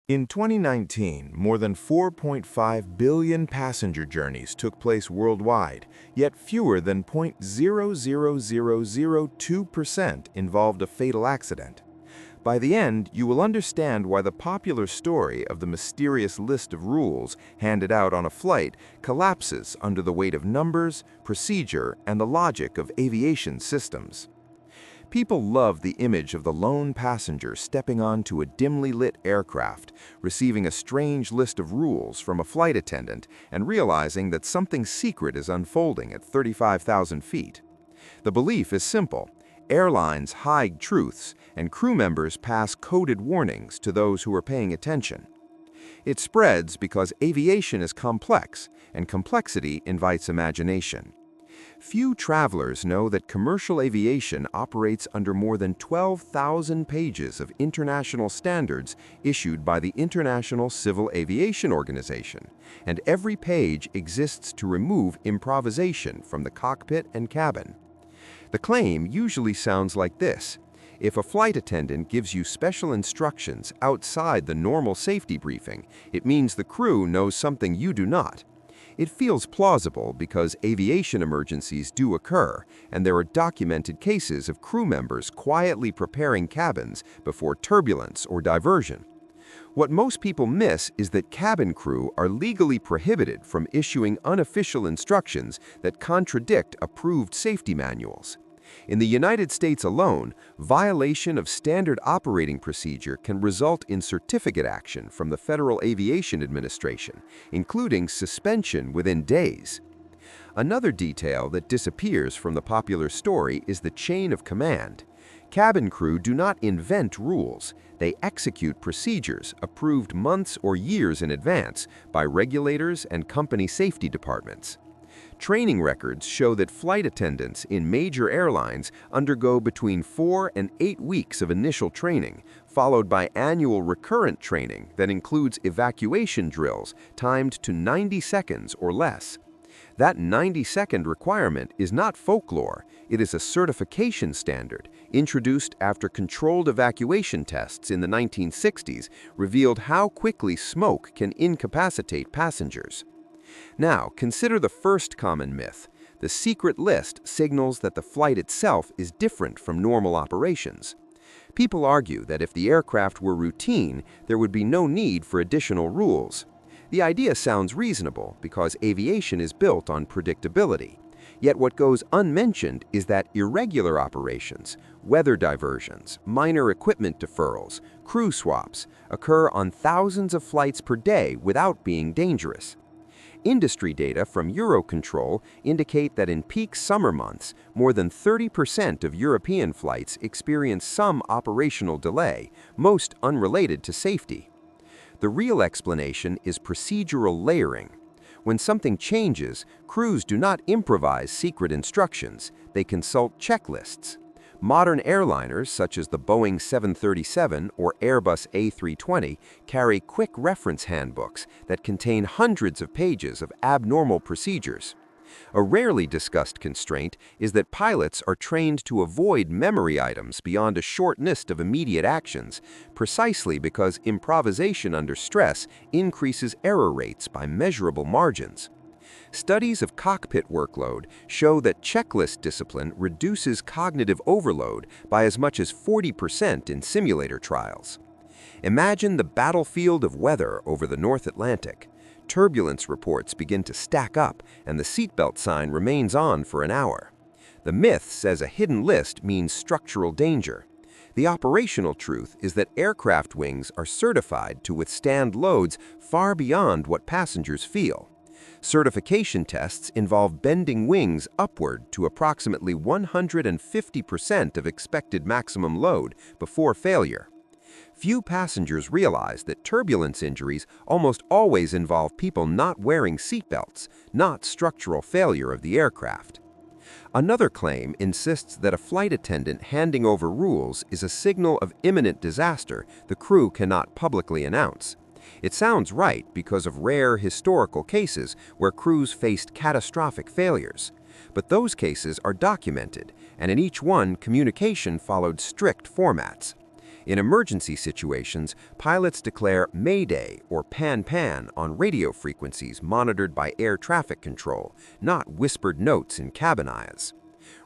In 2019, more than 4.5 billion passenger journeys took place worldwide, yet fewer than 0.00002% involved a fatal accident. By the end, you will understand why the popular story of the mysterious list of rules handed out on a flight collapses under the weight of numbers, procedure, and the logic of aviation systems. People love the image of the lone passenger stepping onto a dimly lit aircraft, receiving a strange list of rules from a flight attendant and realizing that something secret is unfolding at 35,000 feet. The belief is simple. Airlines hide truths, and crew members pass coded warnings to those who are paying attention. It spreads because aviation is complex, and complexity invites imagination. Few travelers know that commercial aviation operates under more than 12,000 pages of international standards issued by the International Civil Aviation Organization, and every page exists to remove improvisation from the cockpit and cabin. The claim usually sounds like this: if a flight attendant gives you special instructions outside the normal safety briefing, it means the crew knows something you do not. It feels plausible because aviation emergencies do occur, and there are documented cases of crew members quietly preparing cabins before turbulence or diversion. What most people miss is that cabin crew are legally prohibited from issuing unofficial instructions that contradict approved safety manuals. In the United States alone, violation of standard operating procedure can result in certificate action from the Federal Aviation Administration, including suspension within days. Another detail that disappears from the popular story is the chain of command. Cabin crew do not invent rules. They execute procedures approved months or years in advance by regulators and company safety departments. Training records show that flight attendants in major airlines undergo between 4 and 8 weeks of initial training, followed by annual recurrent training that includes evacuation drills timed to 90 seconds or less. That 90-second requirement is not folklore. It is a certification standard introduced after controlled evacuation tests in the 1960s revealed how quickly smoke can incapacitate passengers. Now, consider the first common myth. The secret list signals that the flight itself is different from normal operations. People argue that if the aircraft were routine, there would be no need for additional rules. The idea sounds reasonable because aviation is built on predictability. Yet what goes unmentioned is that irregular operations, weather diversions, minor equipment deferrals, crew swaps, occur on thousands of flights per day without being dangerous. Industry data from Eurocontrol indicate that in peak summer months, more than 30% of European flights experience some operational delay, most unrelated to safety. The real explanation is procedural layering. When something changes, crews do not improvise secret instructions, they consult checklists. Modern airliners, such as the Boeing 737 or Airbus A320, carry quick reference handbooks that contain hundreds of pages of abnormal procedures. A rarely discussed constraint is that pilots are trained to avoid memory items beyond a short list of immediate actions, precisely because improvisation under stress increases error rates by measurable margins. Studies of cockpit workload show that checklist discipline reduces cognitive overload by as much as 40% in simulator trials. Imagine the battlefield of weather over the North Atlantic. Turbulence reports begin to stack up, and the seatbelt sign remains on for an hour. The myth says a hidden list means structural danger. The operational truth is that aircraft wings are certified to withstand loads far beyond what passengers feel. Certification tests involve bending wings upward to approximately 150% of expected maximum load before failure. Few passengers realize that turbulence injuries almost always involve people not wearing seatbelts, not structural failure of the aircraft. Another claim insists that a flight attendant handing over rules is a signal of imminent disaster the crew cannot publicly announce. It sounds right because of rare historical cases where crews faced catastrophic failures. But those cases are documented, and in each one, communication followed strict formats. In emergency situations, pilots declare Mayday or Pan-Pan on radio frequencies monitored by air traffic control, not whispered notes in cabin ayahs.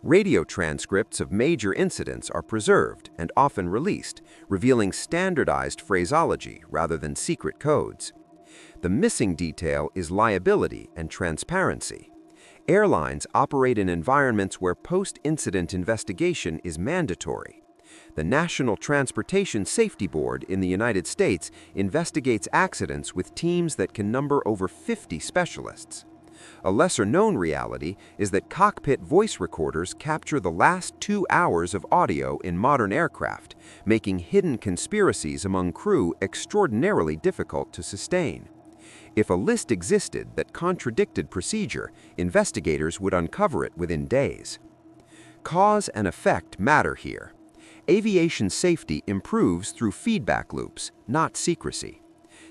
Radio transcripts of major incidents are preserved and often released, revealing standardized phraseology rather than secret codes. The missing detail is liability and transparency. Airlines operate in environments where post-incident investigation is mandatory. The National Transportation Safety Board in the United States investigates accidents with teams that can number over 50 specialists. A lesser-known reality is that cockpit voice recorders capture the last 2 hours of audio in modern aircraft, making hidden conspiracies among crew extraordinarily difficult to sustain. If a list existed that contradicted procedure, investigators would uncover it within days. Cause and effect matter here. Aviation safety improves through feedback loops, not secrecy.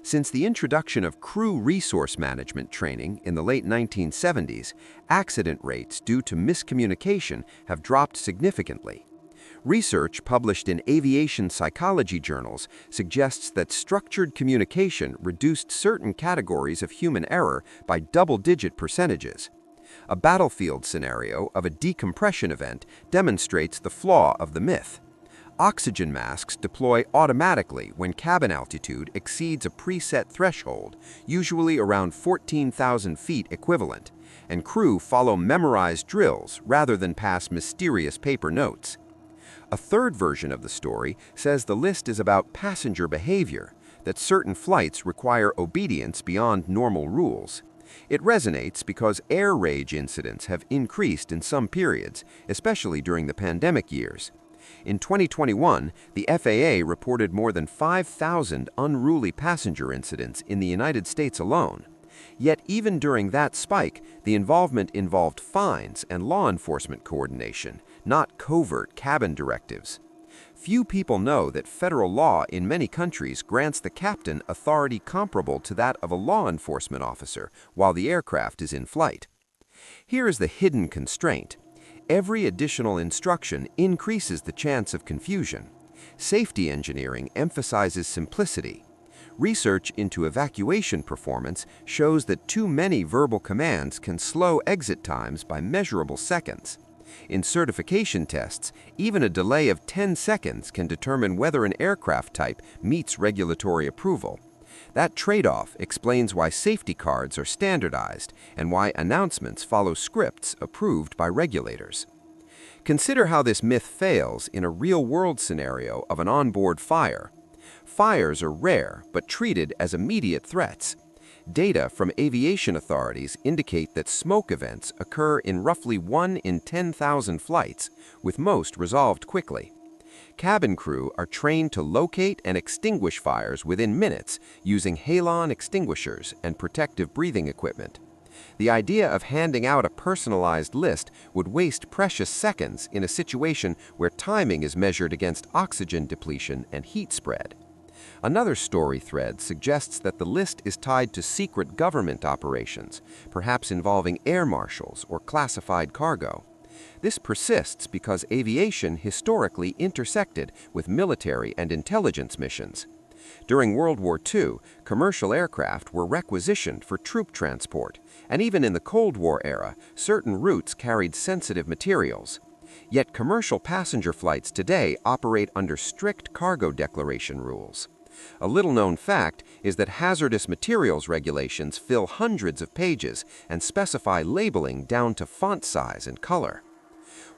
Since the introduction of crew resource management training in the late 1970s, accident rates due to miscommunication have dropped significantly. Research published in aviation psychology journals suggests that structured communication reduced certain categories of human error by double-digit percentages. A battlefield scenario of a decompression event demonstrates the flaw of the myth. Oxygen masks deploy automatically when cabin altitude exceeds a preset threshold, usually around 14,000 feet equivalent, and crew follow memorized drills rather than pass mysterious paper notes. A third version of the story says the list is about passenger behavior, that certain flights require obedience beyond normal rules. It resonates because air rage incidents have increased in some periods, especially during the pandemic years. In 2021, the FAA reported more than 5,000 unruly passenger incidents in the United States alone. Yet even during that spike, the involvement involved fines and law enforcement coordination, not covert cabin directives. Few people know that federal law in many countries grants the captain authority comparable to that of a law enforcement officer while the aircraft is in flight. Here is the hidden constraint. Every additional instruction increases the chance of confusion. Safety engineering emphasizes simplicity. Research into evacuation performance shows that too many verbal commands can slow exit times by measurable seconds. In certification tests, even a delay of 10 seconds can determine whether an aircraft type meets regulatory approval. That trade-off explains why safety cards are standardized and why announcements follow scripts approved by regulators. Consider how this myth fails in a real-world scenario of an onboard fire. Fires are rare but treated as immediate threats. Data from aviation authorities indicate that smoke events occur in roughly 1 in 10,000 flights, with most resolved quickly. Cabin crew are trained to locate and extinguish fires within minutes using halon extinguishers and protective breathing equipment. The idea of handing out a personalized list would waste precious seconds in a situation where timing is measured against oxygen depletion and heat spread. Another story thread suggests that the list is tied to secret government operations, perhaps involving air marshals or classified cargo. This persists because aviation historically intersected with military and intelligence missions. During World War II, commercial aircraft were requisitioned for troop transport, and even in the Cold War era, certain routes carried sensitive materials. Yet commercial passenger flights today operate under strict cargo declaration rules. A little-known fact is that hazardous materials regulations fill hundreds of pages and specify labeling down to font size and color.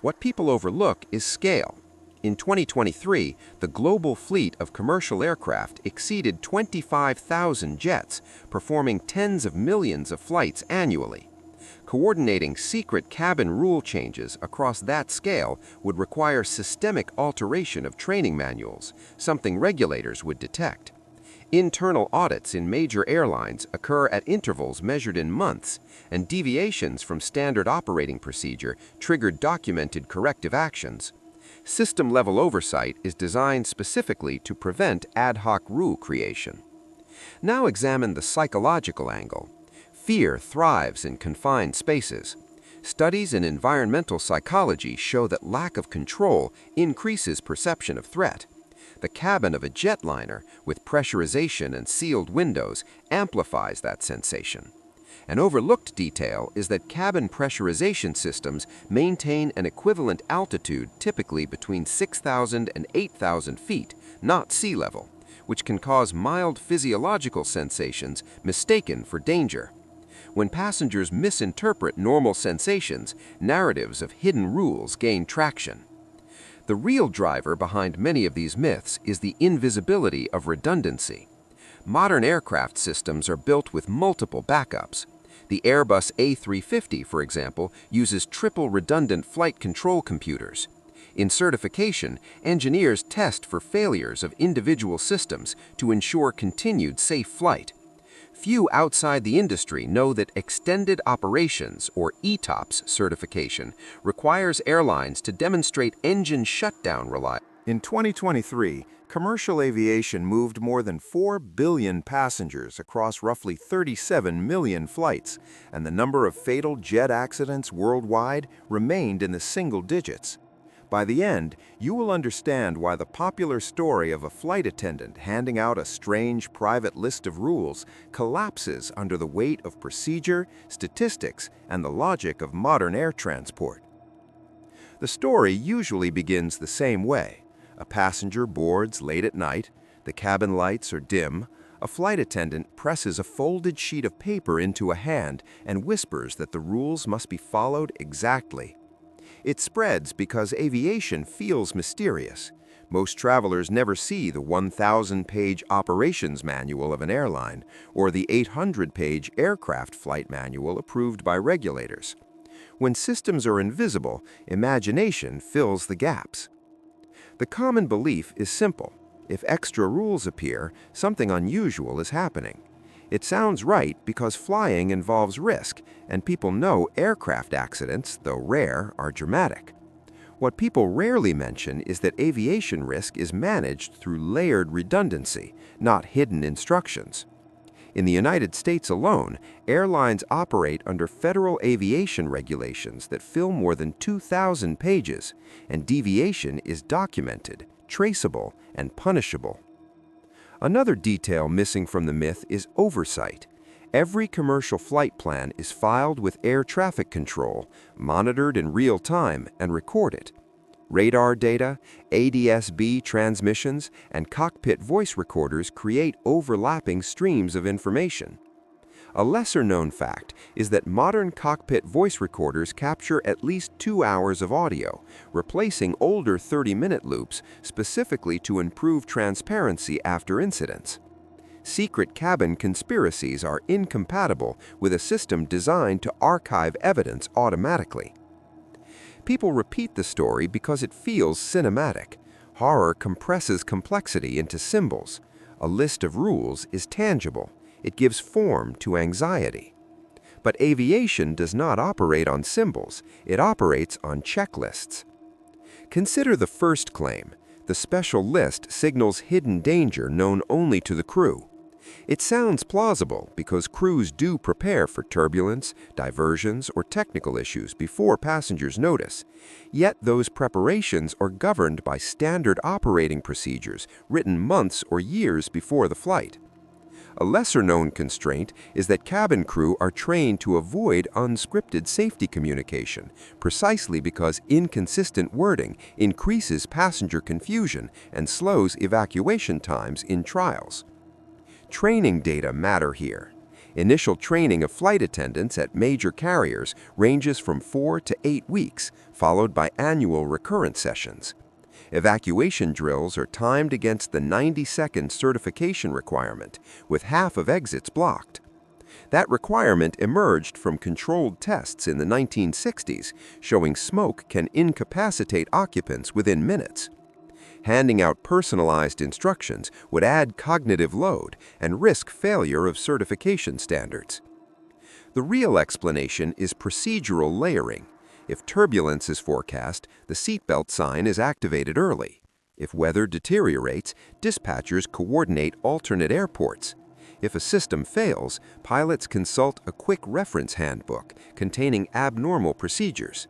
What people overlook is scale. In 2023, the global fleet of commercial aircraft exceeded 25,000 jets, performing tens of millions of flights annually. Coordinating secret cabin rule changes across that scale would require systemic alteration of training manuals, something regulators would detect. Internal audits in major airlines occur at intervals measured in months, and deviations from standard operating procedure trigger documented corrective actions. System-level oversight is designed specifically to prevent ad hoc rule creation. Now examine the psychological angle. Fear thrives in confined spaces. Studies in environmental psychology show that lack of control increases perception of threat. The cabin of a jetliner, with pressurization and sealed windows, amplifies that sensation. An overlooked detail is that cabin pressurization systems maintain an equivalent altitude typically between 6,000 and 8,000 feet, not sea level, which can cause mild physiological sensations mistaken for danger. When passengers misinterpret normal sensations, narratives of hidden rules gain traction. The real driver behind many of these myths is the invisibility of redundancy. Modern aircraft systems are built with multiple backups. The Airbus A350, for example, uses triple redundant flight control computers. In certification, engineers test for failures of individual systems to ensure continued safe flight. Few outside the industry know that Extended Operations, or ETOPS certification, requires airlines to demonstrate engine shutdown reliability. In 2023, commercial aviation moved more than 4 billion passengers across roughly 37 million flights, and the number of fatal jet accidents worldwide remained in the single digits. By the end, you will understand why the popular story of a flight attendant handing out a strange private list of rules collapses under the weight of procedure, statistics, and the logic of modern air transport. The story usually begins the same way. A passenger boards late at night, the cabin lights are dim, a flight attendant presses a folded sheet of paper into a hand and whispers that the rules must be followed exactly. It spreads because aviation feels mysterious. Most travelers never see the 1,000-page operations manual of an airline or the 800-page aircraft flight manual approved by regulators. When systems are invisible, imagination fills the gaps. The common belief is simple. If extra rules appear, something unusual is happening. It sounds right because flying involves risk, and people know aircraft accidents, though rare, are dramatic. What people rarely mention is that aviation risk is managed through layered redundancy, not hidden instructions. In the United States alone, airlines operate under federal aviation regulations that fill more than 2,000 pages, and deviation is documented, traceable, and punishable. Another detail missing from the myth is oversight. Every commercial flight plan is filed with air traffic control, monitored in real time, and recorded. Radar data, ADS-B transmissions, and cockpit voice recorders create overlapping streams of information. A lesser-known fact is that modern cockpit voice recorders capture at least 2 hours of audio, replacing older 30-minute loops specifically to improve transparency after incidents. Secret cabin conspiracies are incompatible with a system designed to archive evidence automatically. People repeat the story because it feels cinematic. Horror compresses complexity into symbols. A list of rules is tangible. It gives form to anxiety. But aviation does not operate on symbols. It operates on checklists. Consider the first claim. The special list signals hidden danger known only to the crew. It sounds plausible because crews do prepare for turbulence, diversions, or technical issues before passengers notice. Yet those preparations are governed by standard operating procedures written months or years before the flight. A lesser-known constraint is that cabin crew are trained to avoid unscripted safety communication, precisely because inconsistent wording increases passenger confusion and slows evacuation times in trials. Training data matter here. Initial training of flight attendants at major carriers ranges from 4 to 8 weeks, followed by annual recurrent sessions. Evacuation drills are timed against the 90-second certification requirement, with half of exits blocked. That requirement emerged from controlled tests in the 1960s, showing smoke can incapacitate occupants within minutes. Handing out personalized instructions would add cognitive load and risk failure of certification standards. The real explanation is procedural layering. If turbulence is forecast, the seatbelt sign is activated early. If weather deteriorates, dispatchers coordinate alternate airports. If a system fails, pilots consult a quick reference handbook containing abnormal procedures.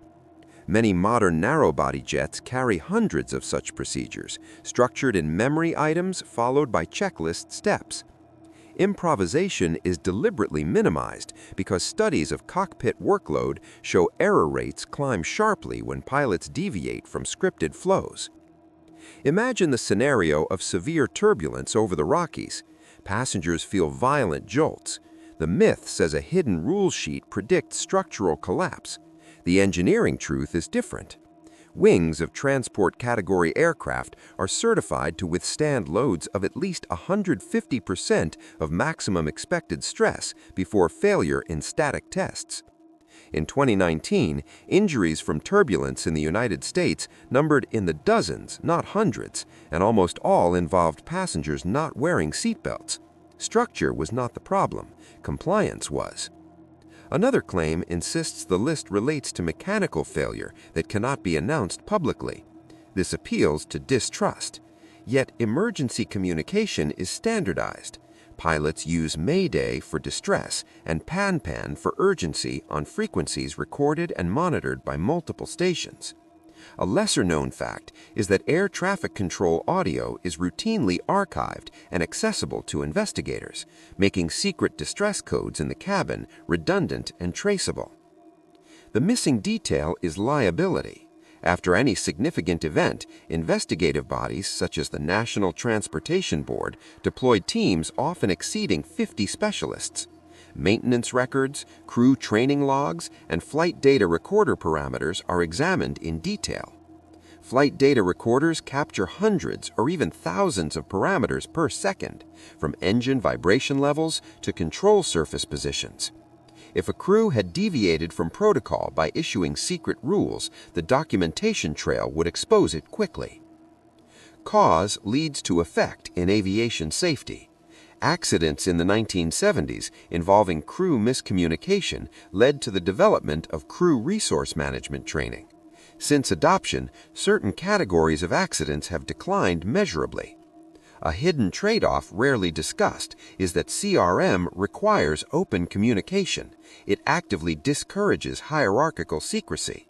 Many modern narrow-body jets carry hundreds of such procedures, structured in memory items followed by checklist steps. Improvisation is deliberately minimized because studies of cockpit workload show error rates climb sharply when pilots deviate from scripted flows. Imagine the scenario of severe turbulence over the Rockies. Passengers feel violent jolts. The myth says a hidden rule sheet predicts structural collapse. The engineering truth is different. Wings of transport category aircraft are certified to withstand loads of at least 150% of maximum expected stress before failure in static tests. In 2019, injuries from turbulence in the United States numbered in the dozens, not hundreds, and almost all involved passengers not wearing seatbelts. Structure was not the problem, compliance was. Another claim insists the list relates to mechanical failure that cannot be announced publicly. This appeals to distrust. Yet emergency communication is standardized. Pilots use Mayday for distress and PAN-PAN for urgency on frequencies recorded and monitored by multiple stations. A lesser-known fact is that air traffic control audio is routinely archived and accessible to investigators, making secret distress codes in the cabin redundant and traceable. The missing detail is liability. After any significant event, investigative bodies such as the National Transportation Board deployed teams often exceeding 50 specialists. Maintenance records, crew training logs, and flight data recorder parameters are examined in detail. Flight data recorders capture hundreds or even thousands of parameters per second, from engine vibration levels to control surface positions. If a crew had deviated from protocol by issuing secret rules, the documentation trail would expose it quickly. Cause leads to effect in aviation safety. Accidents in the 1970s involving crew miscommunication led to the development of crew resource management training. Since adoption, certain categories of accidents have declined measurably. A hidden trade-off rarely discussed is that CRM requires open communication. It actively discourages hierarchical secrecy.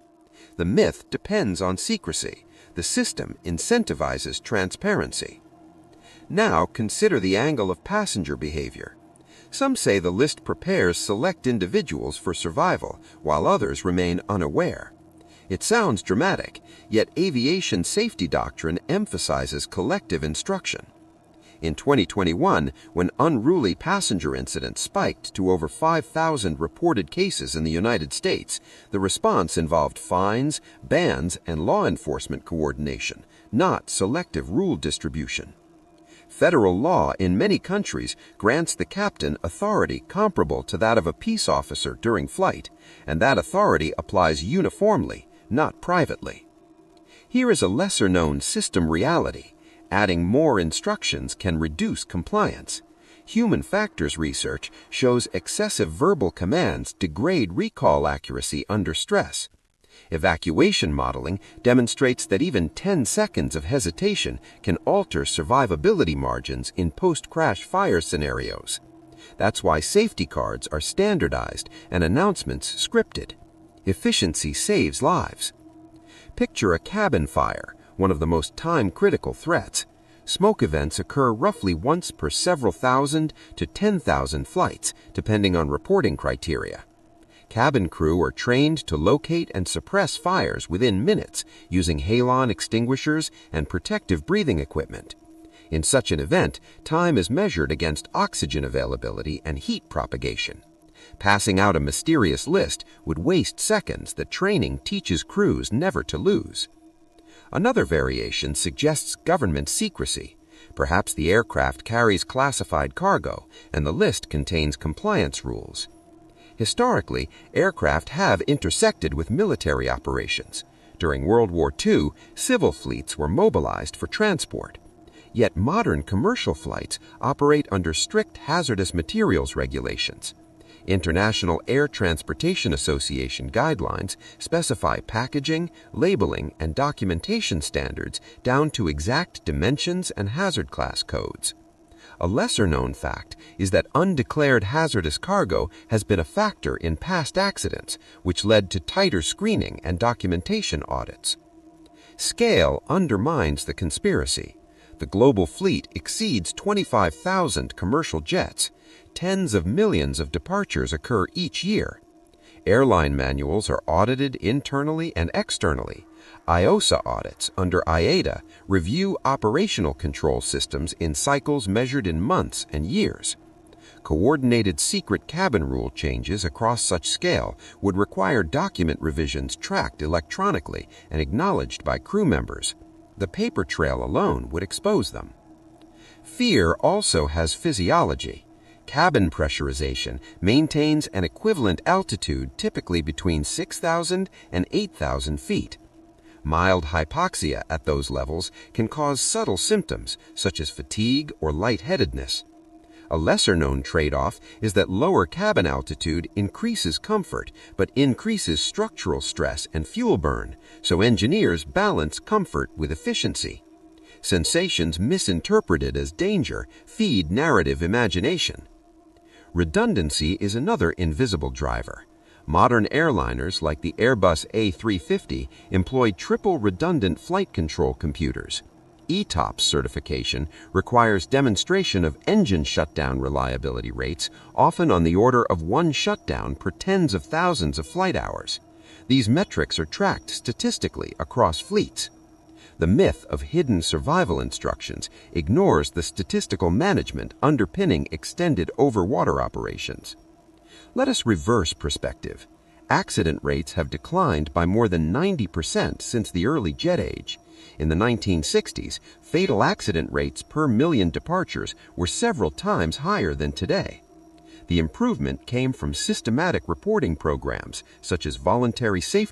The myth depends on secrecy. The system incentivizes transparency. Now consider the angle of passenger behavior. Some say the list prepares select individuals for survival, while others remain unaware. It sounds dramatic, yet aviation safety doctrine emphasizes collective instruction. In 2021, when unruly passenger incidents spiked to over 5,000 reported cases in the United States, the response involved fines, bans, and law enforcement coordination, not selective rule distribution. Federal law in many countries grants the captain authority comparable to that of a peace officer during flight, and that authority applies uniformly, not privately. Here is a lesser-known system reality. Adding more instructions can reduce compliance. Human factors research shows excessive verbal commands degrade recall accuracy under stress. Evacuation modeling demonstrates that even 10 seconds of hesitation can alter survivability margins in post-crash fire scenarios. That's why safety cards are standardized and announcements scripted. Efficiency saves lives. Picture a cabin fire, one of the most time-critical threats. Smoke events occur roughly once per several thousand to 10,000 flights, depending on reporting criteria. Cabin crew are trained to locate and suppress fires within minutes using halon extinguishers and protective breathing equipment. In such an event, time is measured against oxygen availability and heat propagation. Passing out a mysterious list would waste seconds that training teaches crews never to lose. Another variation suggests government secrecy. Perhaps the aircraft carries classified cargo, and the list contains compliance rules. Historically, aircraft have intersected with military operations. During World War II, civil fleets were mobilized for transport. Yet modern commercial flights operate under strict hazardous materials regulations. International Air Transportation Association guidelines specify packaging, labeling, and documentation standards down to exact dimensions and hazard class codes. A lesser-known fact is that undeclared hazardous cargo has been a factor in past accidents, which led to tighter screening and documentation audits. Scale undermines the conspiracy. The global fleet exceeds 25,000 commercial jets. Tens of millions of departures occur each year. Airline manuals are audited internally and externally. IOSA audits under IATA review operational control systems in cycles measured in months and years. Coordinated secret cabin rule changes across such scale would require document revisions tracked electronically and acknowledged by crew members. The paper trail alone would expose them. Fear also has physiology. Cabin pressurization maintains an equivalent altitude typically between 6,000 and 8,000 feet. Mild hypoxia at those levels can cause subtle symptoms such as fatigue or lightheadedness. A lesser-known trade-off is that lower cabin altitude increases comfort but increases structural stress and fuel burn, so engineers balance comfort with efficiency. Sensations misinterpreted as danger feed narrative imagination. Redundancy is another invisible driver. Modern airliners like the Airbus A350 employ triple redundant flight control computers. ETOPS certification requires demonstration of engine shutdown reliability rates, often on the order of 1 shutdown per tens of thousands of flight hours. These metrics are tracked statistically across fleets. The myth of hidden survival instructions ignores the statistical management underpinning extended overwater operations. Let us reverse perspective. Accident rates have declined by more than 90% since the early jet age. In the 1960s, fatal accident rates per million departures were several times higher than today. The improvement came from systematic reporting programs such as voluntary safety